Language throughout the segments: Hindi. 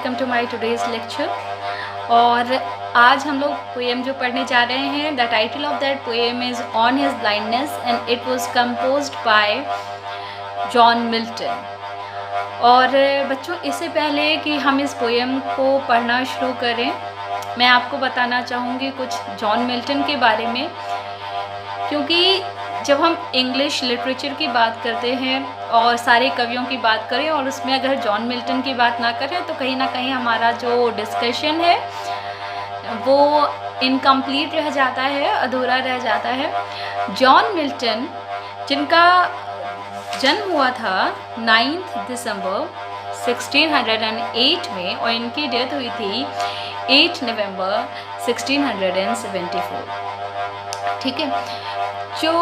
Welcome to my today's lecture. और आज हम लोग पोएम जो पढ़ने जा रहे हैं, the title of that poem is on his blindness and it was composed bye John Milton. और बच्चों, इससे पहले कि हम इस पोएम को पढ़ना शुरू करें, मैं आपको बताना चाहूँगी कुछ जॉन मिल्टन के बारे में, क्योंकि जब हम इंग्लिश लिटरेचर की बात करते हैं और सारे कवियों की बात करें और उसमें अगर जॉन मिल्टन की बात ना करें तो कहीं ना कहीं हमारा जो डिस्कशन है वो इनकम्प्लीट रह जाता है, अधूरा रह जाता है। जॉन मिल्टन, जिनका जन्म हुआ था 9 दिसंबर 1608 में और इनकी डेथ हुई थी 8 नवंबर 1674। ठीक है, जो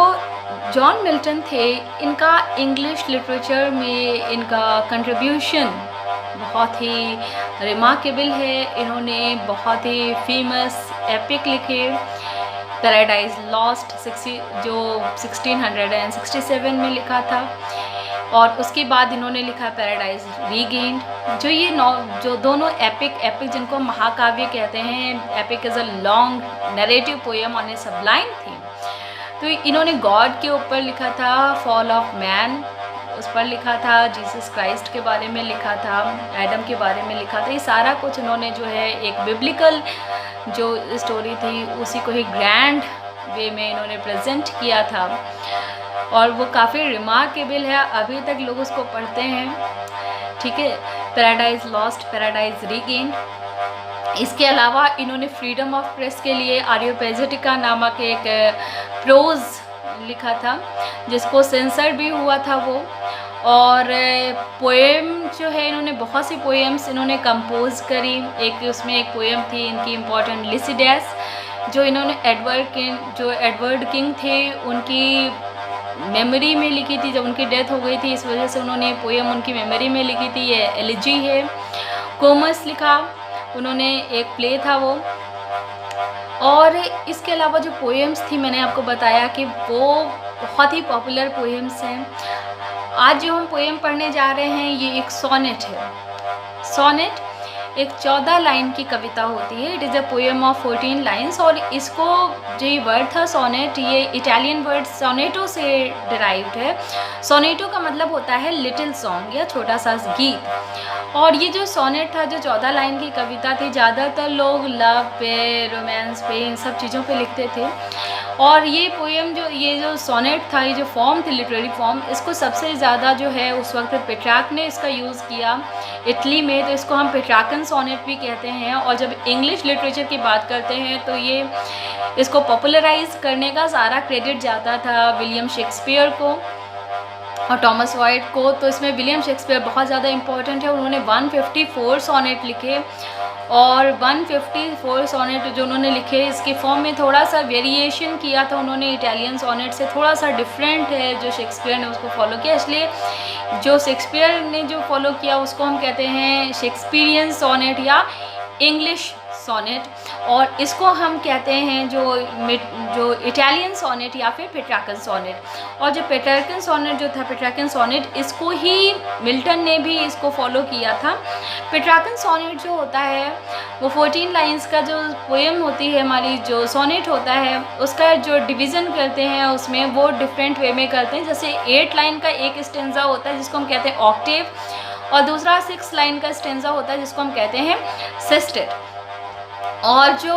जॉन मिल्टन थे, इनका इंग्लिश लिटरेचर में इनका कंट्रीब्यूशन बहुत ही रिमार्केबल है। इन्होंने बहुत ही फेमस एपिक लिखे, पैराडाइज लॉस्ट जो 1667 में लिखा था, और उसके बाद इन्होंने लिखा पैराडाइज रीगेन्ड। जो दोनों एपिक जिनको महाकाव्य कहते हैं, epic is a long narrative poem on A Sublime theme. तो इन्होंने गॉड के ऊपर लिखा था, फॉल ऑफ मैन उस पर लिखा था, जीसस क्राइस्ट के बारे में लिखा था, एडम के बारे में लिखा था। ये सारा कुछ इन्होंने जो है एक बिब्लिकल जो स्टोरी थी उसी को ही ग्रैंड वे में इन्होंने प्रेजेंट किया था, और वो काफ़ी रिमार्केबल है, अभी तक लोग उसको पढ़ते हैं। ठीक है, पैराडाइज लॉस्ट, पैराडाइज रीगेन्ड। इसके अलावा इन्होंने फ्रीडम ऑफ प्रेस के लिए आर्योपेजिटिका नामक एक प्रोज लिखा था, जिसको सेंसर भी हुआ था वो। और पोएम जो है, इन्होंने बहुत सी पोएम्स इन्होंने कंपोज करी। उसमें एक पोएम थी इनकी इम्पॉर्टेंट, लिसिडेस, जो इन्होंने एडवर्ड किंग थे उनकी मेमोरी में लिखी थी। जब उनकी डेथ हो गई थी, इस वजह से उन्होंने पोएम उनकी मेमोरी में लिखी थी, ये एलिजी है। कोमस लिखा उन्होंने, एक प्ले था वो। और इसके अलावा जो पोएम्स थी, मैंने आपको बताया कि वो बहुत ही पॉपुलर पोएम्स हैं। आज जो हम पोएम पढ़ने जा रहे हैं ये एक सोनेट है। सोनेट एक 14 लाइन की कविता होती है। It is a poem of 14 lines. और इसको जो ये वर्ड था सोनेट, ये इटालियन वर्ड सोनेटो से डिराइव्ड है। सोनेटो का मतलब होता है लिटिल सॉन्ग या छोटा सा गीत। और ये जो सोनेट था, जो 14 लाइन की कविता थी, ज़्यादातर लोग लव पे, रोमांस पे, इन सब चीज़ों पे लिखते थे। और ये पोएम ये जो सोनेट था, ये जो फॉर्म थी, लिटरेरी फॉर्म, इसको सबसे ज़्यादा जो है उस वक्त पेट्रार्क ने इसका यूज़ किया इटली में, तो इसको हम पेट्रार्कन सोनेट भी कहते हैं। और जब इंग्लिश लिटरेचर की बात करते हैं तो इसको पॉपुलराइज करने का सारा क्रेडिट जाता था विलियम शेक्सपियर को और टॉमस वाइट को। तो इसमें विलियम शेक्सपियर बहुत ज़्यादा इम्पोर्टेंट है। उन्होंने 154 सोनेट लिखे, और 154 सोनेट जो उन्होंने लिखे, इसके फॉर्म में थोड़ा सा वेरिएशन किया था उन्होंने इटालियन सोनेट से, थोड़ा सा डिफरेंट है जो शेक्सपियर ने उसको फॉलो किया। इसलिए जो शेक्सपियर ने जो फॉलो किया उसको हम कहते हैं शेक्सपियरियन सोनेट या इंग्लिश सोनेट, और इसको हम कहते हैं जो इटालियन सोनेट या फिर पेट्रार्कन सोनेट। और जो पेट्रार्कन सोनेट जो था, पेट्रार्कन सोनेट, इसको ही मिल्टन ने भी इसको फॉलो किया था। पेट्रार्कन सोनेट जो होता है वो 14 लाइंस का जो पोएम होती है हमारी, जो सोनेट होता है उसका जो डिवीज़न करते हैं उसमें वो डिफरेंट वे में करते हैं। जैसे 8 लाइन का एक स्टेंजा होता है जिसको हम कहते हैं ऑक्टेव, और दूसरा 6 लाइन का स्टेंजा होता है जिसको हम कहते हैं सेस्टेट। और जो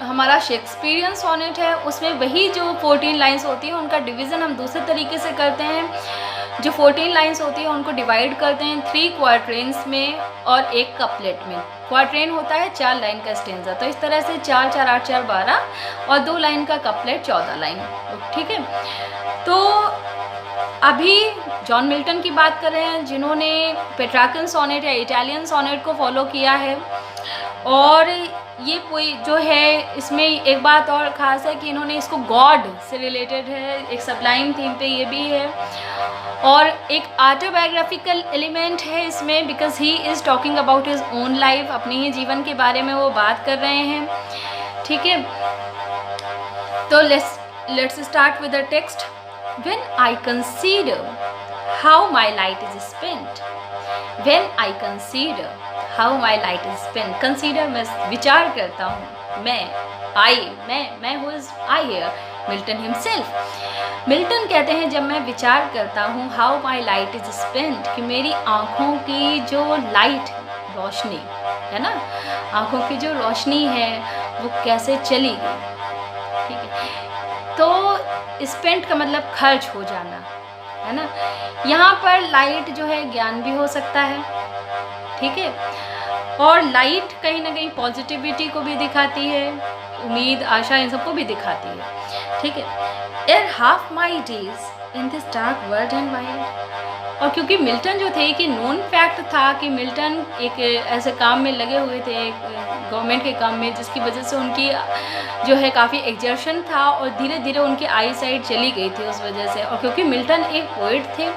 हमारा शेक्सपियरियन सोनेट है उसमें वही जो 14 लाइंस होती हैं उनका डिवीज़न हम दूसरे तरीके से करते हैं। जो 14 लाइंस होती हैं उनको डिवाइड करते हैं 3 क्वार्ट्रेन्स में और 1 कपलेट में। क्वार्ट्रेन होता है 4 लाइन का स्टेंजा, तो इस तरह से 4 4 8 4 12 और 2 लाइन का कपलेट 14 लाइन। ठीक है, तो अभी जॉन मिल्टन की बात कर रहे हैं जिन्होंने पेट्रार्कन सोनेट या इटालियन सोनेट को फॉलो किया है। और ये जो है, इसमें एक बात और ख़ास है कि इन्होंने इसको गॉड से रिलेटेड है, एक सबलाइम थीम पे ये भी है, और एक ऑटोबायोग्राफिकल एलिमेंट है इसमें, because he is talking about his own life, अपने ही जीवन के बारे में वो बात कर रहे हैं। ठीक है, तो let's start with the text. When I consider how my light is spent, when I consider how my light is spent, consider, मैं विचार करता हूँ, मैं who is I hear, Milton himself. Milton कहते हैं जब मैं विचार करता हूँ how my light is spent, कि मेरी आँखों की जो लाइट, रोशनी है ना, आँखों की जो रोशनी है वो कैसे चली गई। ठीक है, तो स्पेंट का मतलब खर्च हो जाना है ना। यहाँ पर लाइट जो है ज्ञान भी हो सकता है, ठीक है, और लाइट कहीं ना कहीं पॉजिटिविटी को भी दिखाती है, उम्मीद, आशा, इन सबको भी दिखाती है। ठीक है, एर half my days in this dark world and wide. और क्योंकि मिल्टन जो थे कि नोन फैक्ट था कि मिल्टन एक ऐसे काम में लगे हुए थे, गवर्नमेंट के काम में, जिसकी वजह से उनकी जो है काफ़ी एग्जर्शन था और धीरे धीरे उनकी आई साइट चली गई थी उस वजह से। और क्योंकि मिल्टन एक पोइट थे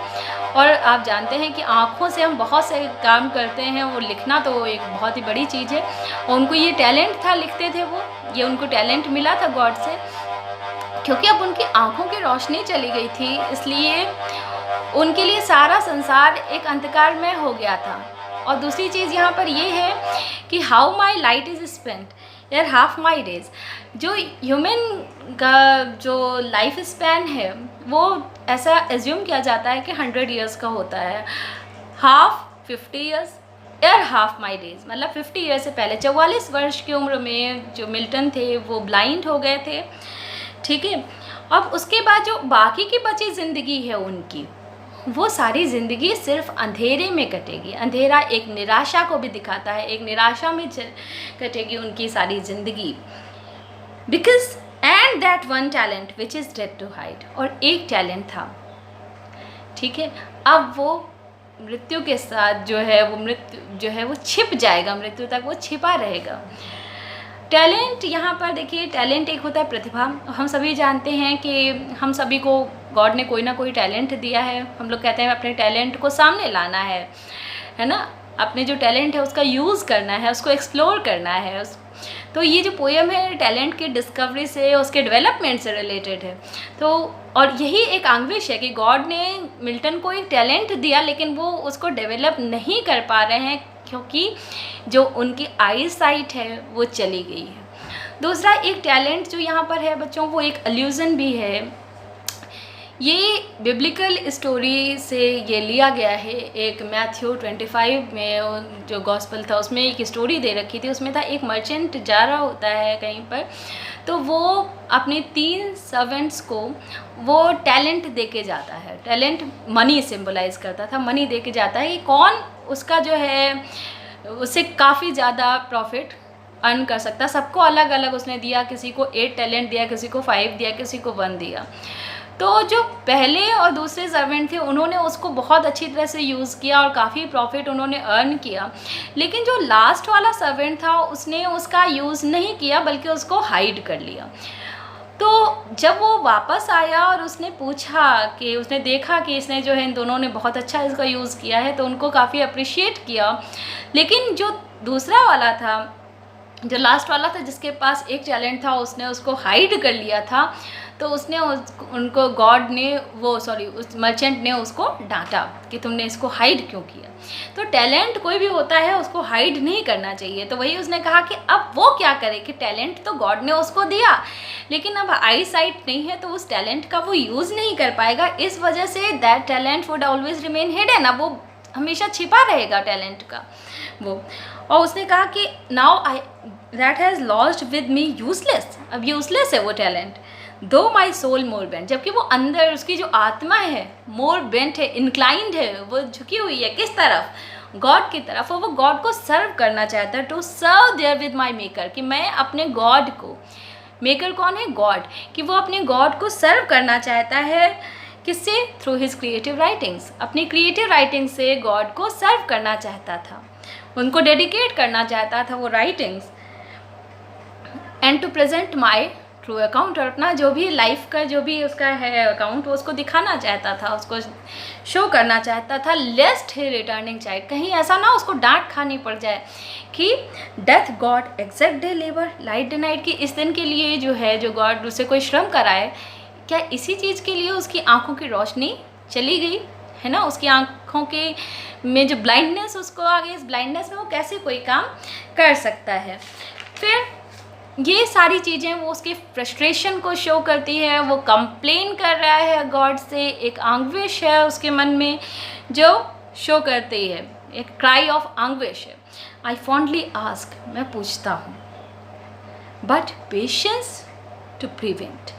और आप जानते हैं कि आँखों से हम बहुत से काम करते हैं, वो लिखना तो एक बहुत ही बड़ी चीज़ है, और उनको ये टैलेंट था, लिखते थे वो, ये उनको टैलेंट मिला था गॉड से। क्योंकि अब उनकी आँखों की रोशनी चली गई थी, इसलिए उनके लिए सारा संसार एक अंधकारमय हो गया था। और दूसरी चीज़ यहाँ पर ये है कि how my light is spent एर हाफ माई डेज। जो ह्यूमन का जो लाइफ स्पैन है वो ऐसा एज्यूम किया जाता है कि 100 ईयर्स का होता है, हाफ 50 ईयर्स, एर हाफ माई डेज मतलब 50 ईयर्स से पहले 44 वर्ष की उम्र में जो मिल्टन थे वो ब्लाइंड हो गए थे। ठीक है, अब उसके बाद जो बाकी की बची ज़िंदगी है उनकी, वो सारी ज़िंदगी सिर्फ अंधेरे में कटेगी। अंधेरा एक निराशा को भी दिखाता है, एक निराशा में कटेगी उनकी सारी ज़िंदगी। Because and that one talent which is death to hide, और एक टैलेंट था, ठीक है, अब वो मृत्यु के साथ जो है वो मृत्यु जो है वो छिप जाएगा, मृत्यु तक वो छिपा रहेगा। टैलेंट यहाँ पर देखिए, टैलेंट एक होता है प्रतिभा। हम सभी जानते हैं कि हम सभी को गॉड ने कोई ना कोई टैलेंट दिया है। हम लोग कहते हैं अपने टैलेंट को सामने लाना है ना, अपने जो टैलेंट है उसका यूज़ करना है, उसको एक्सप्लोर करना है। तो ये जो पोएम है टैलेंट की डिस्कवरी से, उसके डेवलपमेंट से रिलेटेड है। तो और यही एक अंग्विश है कि गॉड ने मिल्टन को एक टैलेंट दिया, लेकिन वो उसको डेवलप नहीं कर पा रहे हैं क्योंकि जो उनकी आई साइट है वो चली गई है। दूसरा एक टैलेंट जो यहाँ पर है बच्चों, वो एक अल्यूज़न भी है। ये बिब्लिकल स्टोरी से ये लिया गया है। एक मैथ्यू 25 में जो गॉस्पल था उसमें एक स्टोरी दे रखी थी। उसमें था एक मर्चेंट जा रहा होता है कहीं पर, तो वो अपने 3 सर्वेंट्स को वो टैलेंट दे के जाता है। टैलेंट मनी सिंबलाइज करता था, मनी दे के जाता है कि कौन उसका जो है उससे काफ़ी ज़्यादा प्रॉफिट अर्न कर सकता। सबको अलग अलग उसने दिया, किसी को 8 टैलेंट दिया, किसी को 5 दिया, किसी को 1 दिया। तो जो पहले और दूसरे सर्वेंट थे उन्होंने उसको बहुत अच्छी तरह से यूज़ किया और काफ़ी प्रॉफिट उन्होंने अर्न किया। लेकिन जो लास्ट वाला सर्वेंट था उसने उसका यूज़ नहीं किया, बल्कि उसको हाइड कर लिया। तो जब वो वापस आया और उसने पूछा कि उसने देखा कि इसने जो है इन दोनों ने बहुत अच्छा इसका यूज़ किया है, तो उनको काफ़ी अप्रिशिएट किया। लेकिन जो दूसरा वाला था, जो लास्ट वाला था, जिसके पास एक टैलेंट था, उसने उसको हाइड कर लिया था। तो उसने उनको गॉड ने उस मर्चेंट ने उसको डांटा कि तुमने इसको हाइड क्यों किया। तो टैलेंट कोई भी होता है उसको हाइड नहीं करना चाहिए। तो वही उसने कहा कि अब वो क्या करे कि टैलेंट तो गॉड ने उसको दिया, लेकिन अब आई साइट नहीं है तो उस टैलेंट का वो यूज़ नहीं कर पाएगा। इस वजह say that talent would always remain hidden, अब वो हमेशा छिपा रहेगा टैलेंट का वो। और उसने कहा कि now I that has lost with me useless, अब यूजलेस है वो टैलेंट। दो माई सोल मोर बेंट, जबकि वो अंदर उसकी जो आत्मा है मोर बेंट है, इंक्लाइंड है, वो झुकी हुई है किस तरफ, गॉड की तरफ। और वो गॉड को सर्व करना चाहता है, to serve therewith my maker, कि मैं अपने गॉड को, मेकर कौन है, गॉड, कि वो अपने गॉड को सर्व करना चाहता है। किससे, थ्रू हिज क्रिएटिव राइटिंग्स, अपनी क्रिएटिव राइटिंग से गॉड को सर्व करना चाहता था, उनको डेडिकेट करना चाहता था वो writings. And to present my true account, और अपना जो भी लाइफ का जो भी उसका है अकाउंट वो उसको दिखाना चाहता था, उसको शो करना चाहता था। लेस्ट ही रिटर्निंग चाइल्ड, कहीं ऐसा ना उसको डांट खानी पड़ जाए कि death God exact day labour light day night, की इस दिन के लिए जो है जो गॉड उससे कोई श्रम कराए, क्या इसी चीज़ के लिए उसकी आंखों की रोशनी चली गई है ना, उसकी आँखों के में जो ब्लाइंडनेस उसको आ गई, इस ब्लाइंडनेस में वो कैसे कोई काम कर सकता है। फिर ये सारी चीज़ें वो उसके फ्रस्ट्रेशन को शो करती है, वो कंप्लेन कर रहा है गॉड से, एक एंग्विश है उसके मन में जो शो करती है, एक क्राई ऑफ एंग्विश है। आई फॉन्डली आस्क, मैं पूछता हूँ, बट पेशेंस टू प्रिवेंट।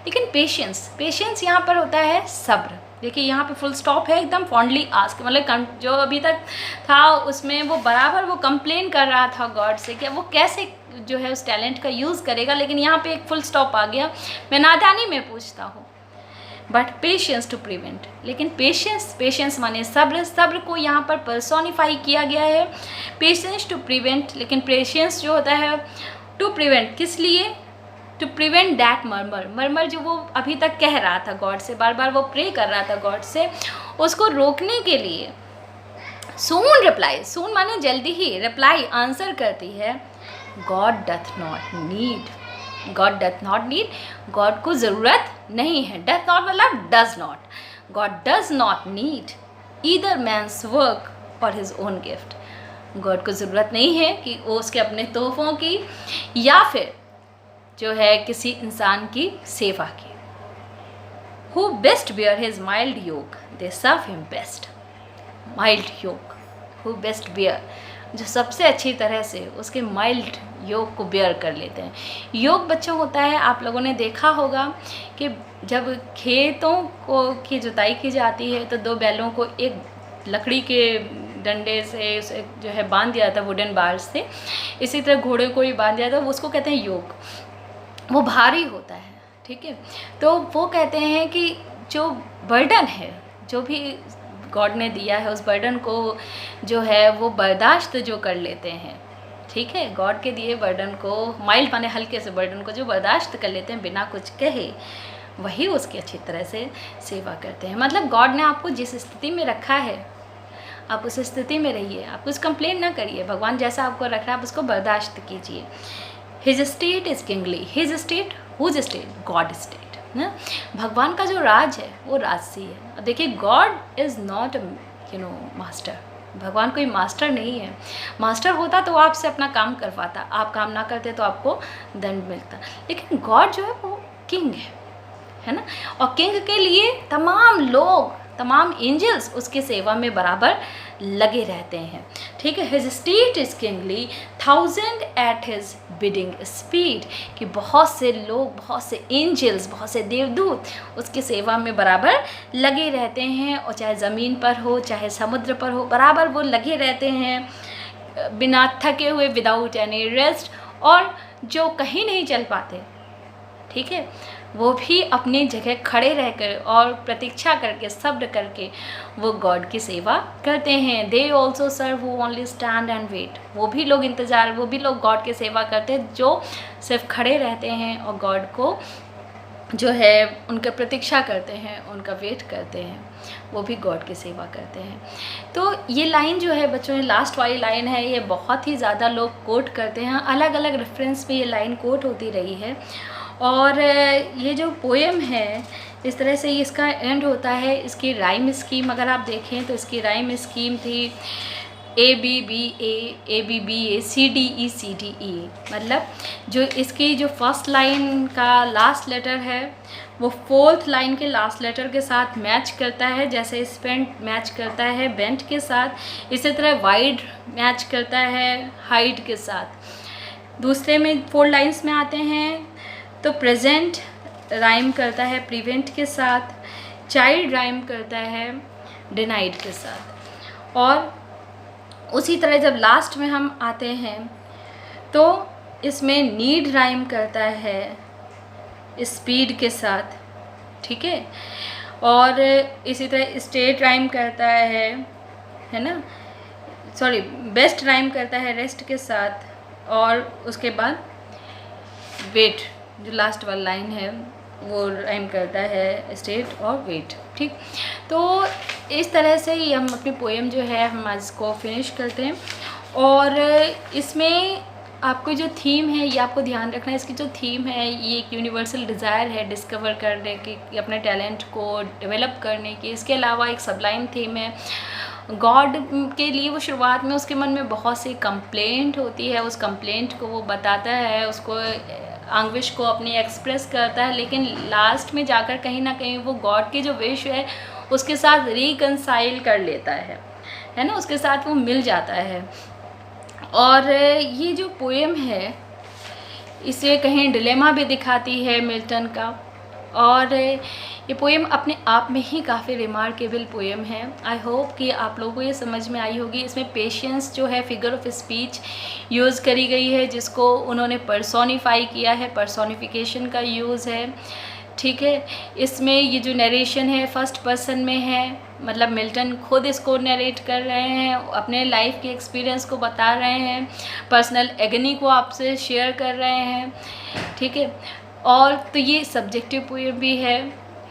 लेकिन पेशेंस यहाँ पर होता है सब्र। देखिए यहाँ पे फुल स्टॉप है, एकदम फॉन्डली आस्क, मतलब जो अभी तक था उसमें वो बराबर वो कंप्लेन कर रहा था गॉड से कि वो कैसे जो है उस टैलेंट का यूज़ करेगा, लेकिन यहाँ पे एक फुल स्टॉप आ गया, मैं नादानी में पूछता हूँ, बट पेशेंस टू प्रिवेंट। लेकिन पेशेंस माने सब्र को यहाँ पर पर्सोनिफाई किया गया है, पेशेंस टू प्रिवेंट। लेकिन पेशेंस जो होता है टू प्रिवेंट, किस लिए? टू प्रिवेंट दैट मर्मर जो वो अभी तक कह रहा था गॉड से, बार बार वो प्रे कर रहा था गॉड से, उसको रोकने के लिए सून रिप्लाई, सून माने जल्दी ही, रिप्लाई आंसर करती है, God doth not need, God को ज़रूरत नहीं है। डथ नॉट मतलब does not, God does not need either man's work or his own gift. God को ज़रूरत नहीं है कि वो उसके अपने तोहफ़ों की या फिर जो है किसी इंसान की सेवा की। Who best bear his mild yoke, they serve him best. Mild yoke, who best bear, जो सबसे अच्छी तरह से उसके माइल्ड योग को बेयर कर लेते हैं। योग बच्चों होता है, आप लोगों ने देखा होगा कि जब खेतों को की जुताई की जाती है तो दो बैलों को एक लकड़ी के डंडे से उसे जो है बांध दिया था, वुडन बार्स से, इसी तरह घोड़े को भी बांध दिया था, वो उसको कहते हैं योग। वो भारी होता है, ठीक है। तो वो कहते हैं कि जो बर्डन है, जो भी गॉड ने दिया है, उस बर्डन को जो है वो बर्दाश्त जो कर लेते हैं, ठीक है, गॉड के दिए बर्डन को, माइल्ड माने हल्के से बर्डन को जो बर्दाश्त कर लेते हैं बिना कुछ कहे, वही उसकी अच्छी तरह से सेवा करते हैं। मतलब गॉड ने आपको जिस स्थिति में रखा है आप उस स्थिति में रहिए, आप कुछ कंप्लेन ना करिए, भगवान जैसा आपको रख रहा है आप उसको बर्दाश्त कीजिए। His state is kingly, his state, whose state, God state ना, भगवान का जो राज है वो राजसी है। अब देखिए गॉड इज़ नॉट मास्टर, भगवान कोई मास्टर नहीं है। मास्टर होता तो आपसे अपना काम करवाता, आप काम ना करते तो आपको दंड मिलता। लेकिन गॉड जो है वो किंग है ना, और किंग के लिए तमाम लोग, तमाम एंजल्स उसकी सेवा में बराबर लगे रहते हैं, ठीक है। His state is kingly, 1000 at his bidding speed, कि बहुत से लोग, बहुत से एंजल्स, बहुत से देवदूत उसकी सेवा में बराबर लगे रहते हैं, और चाहे ज़मीन पर हो चाहे समुद्र पर हो, बराबर वो लगे रहते हैं बिना थके हुए, विदाउट एनी रेस्ट। और जो कहीं नहीं चल पाते, ठीक है, वो भी अपनी जगह खड़े रहकर और प्रतीक्षा करके, सब्र करके वो गॉड की सेवा करते हैं। They also serve who only stand and wait, वो भी लोग इंतज़ार, वो भी लोग गॉड की सेवा करते हैं जो सिर्फ खड़े रहते हैं और गॉड को जो है उनका प्रतीक्षा करते हैं, उनका वेट करते हैं, वो भी गॉड की सेवा करते हैं। तो ये लाइन जो है बच्चों, ये लास्ट वाली लाइन है, ये बहुत ही ज़्यादा लोग कोट करते हैं, अलग अलग रेफरेंस में ये लाइन कोट होती रही है। और ये जो पोएम है इस तरह से इसका एंड होता है। इसकी राइम स्कीम अगर आप देखें तो इसकी राइम स्कीम थी ABBA CDE CDE, मतलब जो इसकी जो फर्स्ट लाइन का लास्ट लेटर है वो फोर्थ लाइन के लास्ट लेटर के साथ मैच करता है, जैसे स्पेंट मैच करता है बेंट के साथ, इसी तरह वाइड मैच करता है हाइट के साथ। दूसरे में 4 लाइन्स में आते हैं तो प्रेजेंट राइम करता है प्रिवेंट के साथ, चाइल्ड राइम करता है डिनाइड के साथ, और उसी तरह जब लास्ट में हम आते हैं तो इसमें नीड राइम करता है स्पीड के साथ, ठीक है, और इसी तरह स्टेट राइम करता है ना, सॉरी बेस्ट राइम करता है रेस्ट के साथ, और उसके बाद वेट जो लास्ट वाला लाइन है वो राइम करता है स्टेट और वेट, ठीक। तो इस तरह से ही हम अपनी पोएम जो है हम आज इसको फिनिश करते हैं। और इसमें आपको जो थीम है ये आपको ध्यान रखना है, इसकी जो थीम है ये एक यूनिवर्सल डिज़ायर है डिस्कवर करने की, अपने टैलेंट को डेवलप करने की। इसके अलावा एक सबलाइम थीम है गॉड के लिए। वो शुरुआत में उसके मन में बहुत सी कंप्लेंट होती है, उस कंप्लेंट को वो बताता है, उसको anguish को अपनी एक्सप्रेस करता है, लेकिन लास्ट में जाकर कहीं ना कहीं वो गॉड की जो विश है उसके साथ रिकंसाइल कर लेता है ना, उसके साथ वो मिल जाता है। और ये जो पोएम है इसे कहीं डिलेमा भी दिखाती है मिल्टन का, और ये पोएम अपने आप में ही काफ़ी रिमार्केबल पोएम है। आई होप कि आप लोगों को ये समझ में आई होगी। इसमें पेशेंस जो है फिगर ऑफ स्पीच यूज़ करी गई है, जिसको उन्होंने पर्सोनिफाई किया है, पर्सोनिफिकेशन का यूज़ है, ठीक है। इसमें ये जो नरेशन है फर्स्ट पर्सन में है, मतलब मिल्टन खुद इसको नरेट कर रहे हैं, अपने लाइफ के एक्सपीरियंस को बता रहे हैं, पर्सनल एगनी को आपसे शेयर कर रहे हैं, ठीक है। और तो ये सब्जेक्टिव पोएम भी है,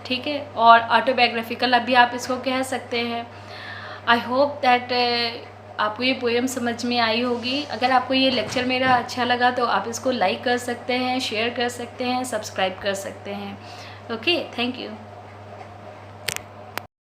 ठीक है, और ऑटोबायोग्राफिकल अभी आप इसको कह सकते हैं। आई होप दैट आपको ये पोएम समझ में आई होगी। अगर आपको ये लेक्चर मेरा अच्छा लगा तो आप इसको लाइक कर सकते हैं, शेयर कर सकते हैं, सब्सक्राइब कर सकते हैं। Okay, thank you.